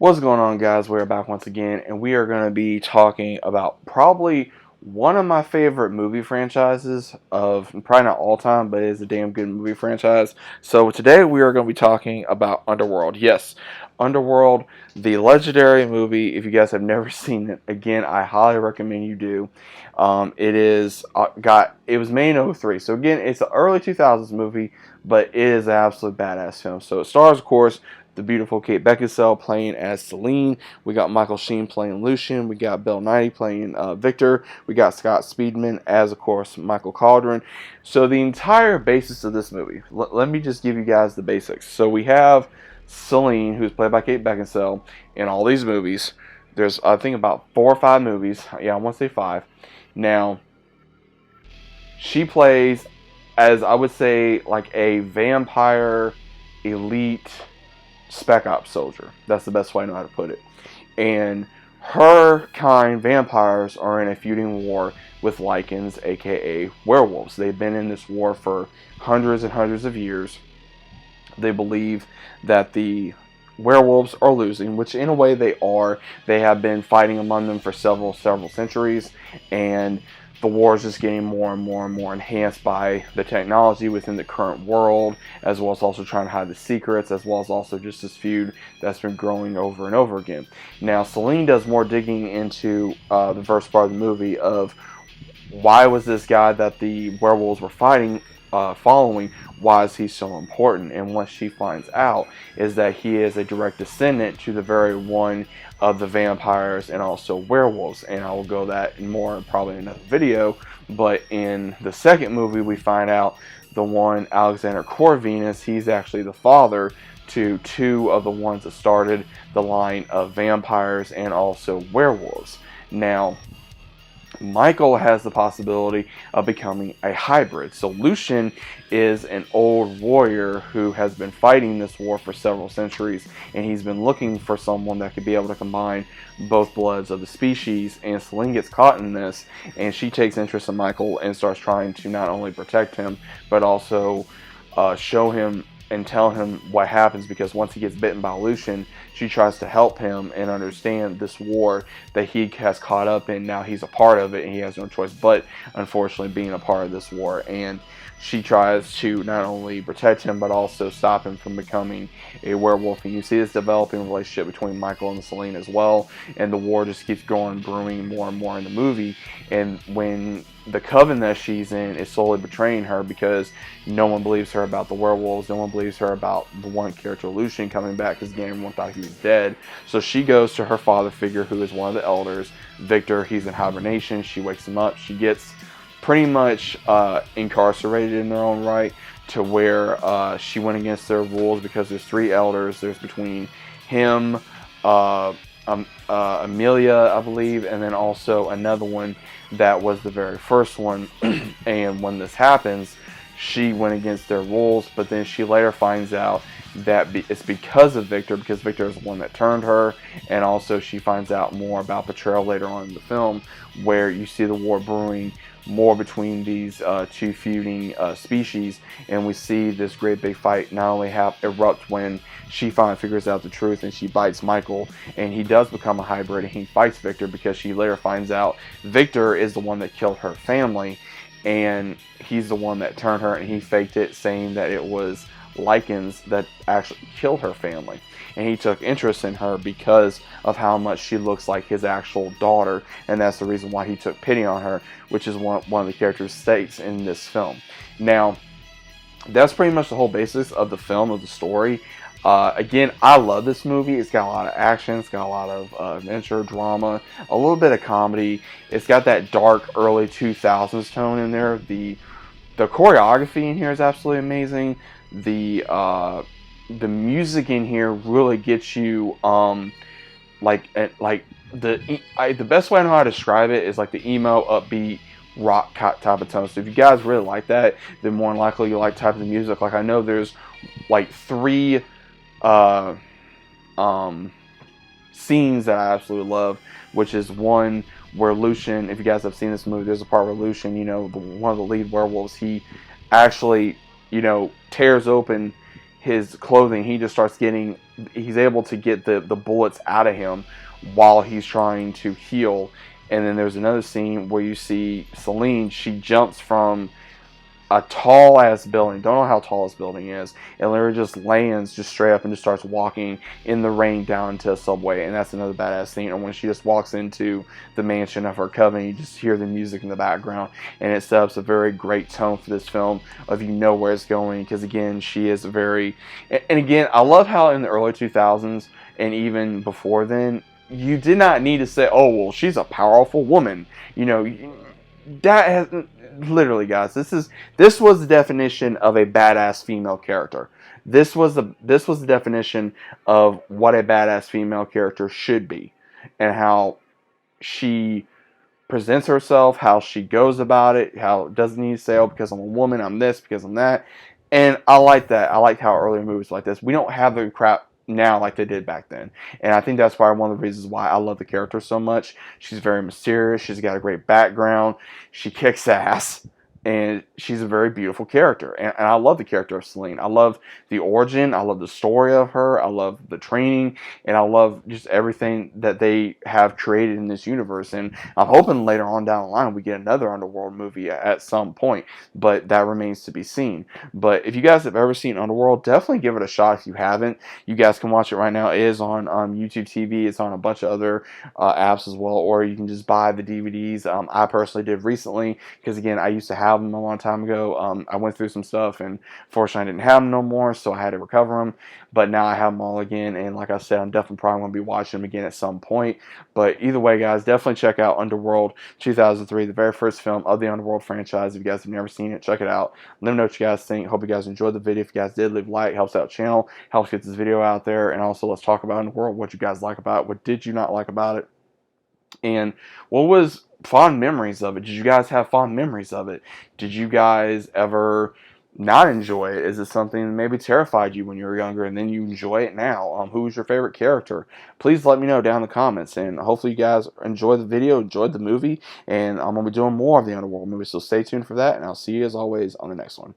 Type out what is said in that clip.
What's going on, guys? We're back once again, and we are going to be talking about probably one of my favorite movie franchises of probably not all time, but it is a damn good movie franchise. So today we are going to be talking about Underworld. Yes, Underworld, the legendary movie. If you guys have never seen it, again, I highly recommend you do. It was made in '03, so again, it's an early 2000s movie, but it is an absolute badass film. So it stars, of course, the beautiful Kate Beckinsale playing as Celine. We got Michael Sheen playing Lucian. We got Bill Nighy playing Victor. We got Scott Speedman as, of course, Michael Cauldron. So the entire basis of this movie, let me just give you guys the basics. So we have Celine, who's played by Kate Beckinsale in all these movies. There's, I think, about 4 or 5 movies. Yeah, I want to say 5. Now, she plays as, I would say, like a vampire elite spec ops soldier. That's the best way I know how to put it. And her kind vampires are in a feuding war with Lycans, aka werewolves. They've been in this war for hundreds and hundreds of years. They believe that the werewolves are losing, which in a way they are. They have been fighting among them for several centuries, and the war is just getting more and more and more enhanced by the technology within the current world, as well as also trying to hide the secrets, as well as also just this feud that's been growing over and over again. Now, Celine does more digging into the first part of the movie of why was this guy that the werewolves were following, why is he so important? And what she finds out is that he is a direct descendant to the very one of the vampires and also werewolves. And I will go that more probably in another video. But in the second movie, we find out the one Alexander Corvinus, he's actually the father to 2 of the ones that started the line of vampires and also werewolves. Now, Michael has the possibility of becoming a hybrid. So Lucian is an old warrior who has been fighting this war for several centuries, and he's been looking for someone that could be able to combine both bloods of the species. And Celine gets caught in this, and she takes interest in Michael and starts trying to not only protect him, but also show him and tell him what happens, because once he gets bitten by Lucian, she tries to help him and understand this war that he has caught up in. Now he's a part of it, and he has no choice but, unfortunately, being a part of this war. And she tries to not only protect him, but also stop him from becoming a werewolf. And you see this developing relationship between Michael and Celine as well. And the war just keeps going, brewing more and more in the movie. And when the coven that she's in is slowly betraying her, because no one believes her about the werewolves, no one believes her about the one character Lucian coming back, because again, everyone thought he was dead. So she goes to her father figure, who is one of the elders, Victor. He's in hibernation. She wakes him up. She gets pretty much incarcerated in their own right, to where she went against their rules, because there's 3 elders. There's between him, Amelia, I believe, and then also another one that was the very first one. And when this happens, she went against their rules, but then she later finds out that it's because of Victor, because Victor is the one that turned her. And also she finds out more about betrayal later on in the film, where you see the war brewing more between these 2 feuding species. And we see this great big fight not only erupt when she finally figures out the truth and she bites Michael, and he does become a hybrid and he fights Victor, because she later finds out Victor is the one that killed her family, and he's the one that turned her, and he faked it, saying that it was Lycans that actually killed her family. And he took interest in her because of how much she looks like his actual daughter, and that's the reason why he took pity on her, which is one of the character's stakes in this film. Now, that's pretty much the whole basis of the film, of the story. Again, I love this movie. It's got a lot of action, it's got a lot of adventure, drama, a little bit of comedy. It's got that dark early 2000s tone in there. The choreography in here is absolutely amazing. The music in here really gets you the best way I know how to describe it is like the emo, upbeat rock type of tone. So if you guys really like that, then more than likely you like type of music. Like, I know there's like 3 scenes that I absolutely love, which is one where Lucian, if you guys have seen this movie, there's a part where Lucian, one of the lead werewolves, he actually, tears open his clothing, he just starts getting, he's able to get the bullets out of him while he's trying to heal. And then there's another scene where you see Celine, she jumps from a tall ass building. Don't know how tall this building is. And literally just lands just straight up and just starts walking in the rain down into a subway. And that's another badass scene. And when she just walks into the mansion of her coven, you just hear the music in the background. And it sets a very great tone for this film of you know where it's going. Because again, she is a very, and again, I love how in the early 2000s and even before then, you did not need to say, oh, well, she's a powerful woman. You know, that has literally, guys, this was the definition of a badass female character. This was the definition of what a badass female character should be, and how she presents herself, how she goes about it, how it doesn't need to say, oh, because I'm a woman, I'm this, because I'm that. And I like that. I like how earlier movies like this, we don't have the crap now like they did back then. And I think that's why one of the reasons why I love the character so much. She's very mysterious. She's got a great background. She kicks ass. And she's a very beautiful character. And I love the character of Celine. I love the origin. I love the story of her. I love the training. And I love just everything that they have created in this universe. And I'm hoping later on down the line we get another Underworld movie at some point. But that remains to be seen. But if you guys have ever seen Underworld, definitely give it a shot if you haven't. You guys can watch it right now. It is on YouTube TV. It's on a bunch of other apps as well. Or you can just buy the DVDs. I personally did recently because, again, I used to have them a long time ago. I went through some stuff and fortunately I didn't have them no more, so I had to recover them, but now I have them all again. And like I said, I'm definitely probably going to be watching them again at some point. But either way, guys, definitely check out Underworld 2003, the very first film of the Underworld franchise. If you guys have never seen it, check it out. Let me know what you guys think. Hope you guys enjoyed the video. If you guys did, leave a like. Helps out the channel, helps get this video out there. And also, let's talk about Underworld. What you guys like about it, what did you not like about it, and what was fond memories of it? Did you guys have fond memories of it? Did you guys ever not enjoy it? Is it something that maybe terrified you when you were younger and then you enjoy it now? Who was your favorite character? Please let me know down in the comments. And hopefully you guys enjoyed the video, enjoyed the movie. And I'm going to be doing more of the Underworld movie. So stay tuned for that. And I'll see you as always on the next one.